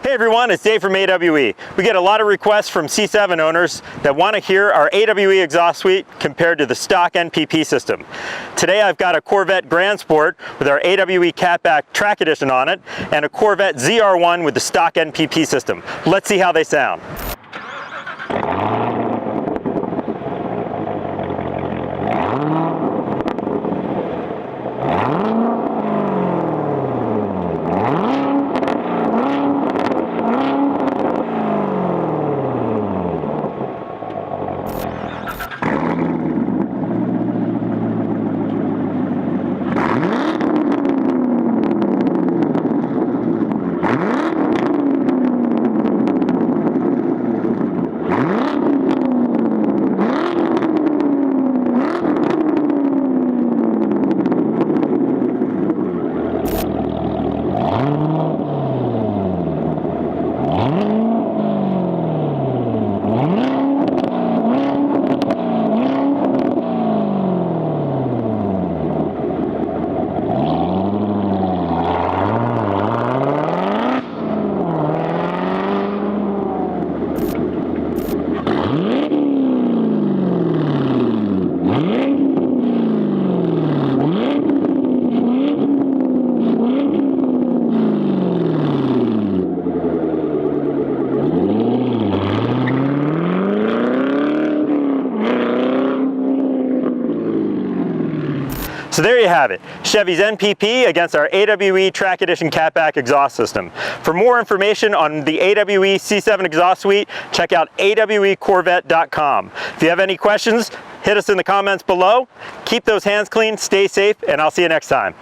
Hey everyone, it's Dave from AWE. We get a lot of requests from C7 owners that want to hear our AWE exhaust suite compared to the stock NPP system. Today I've got a Corvette Grand Sport with our AWE Catback Track Edition on it and a Corvette ZR1 with the stock NPP system. Let's see how they sound. So there you have it, Chevy's NPP against our AWE Track Edition Catback exhaust system. For more information on the AWE C7 exhaust suite, check out awecorvette.com. If you have any questions, hit us in the comments below. Keep those hands clean, stay safe, and I'll see you next time.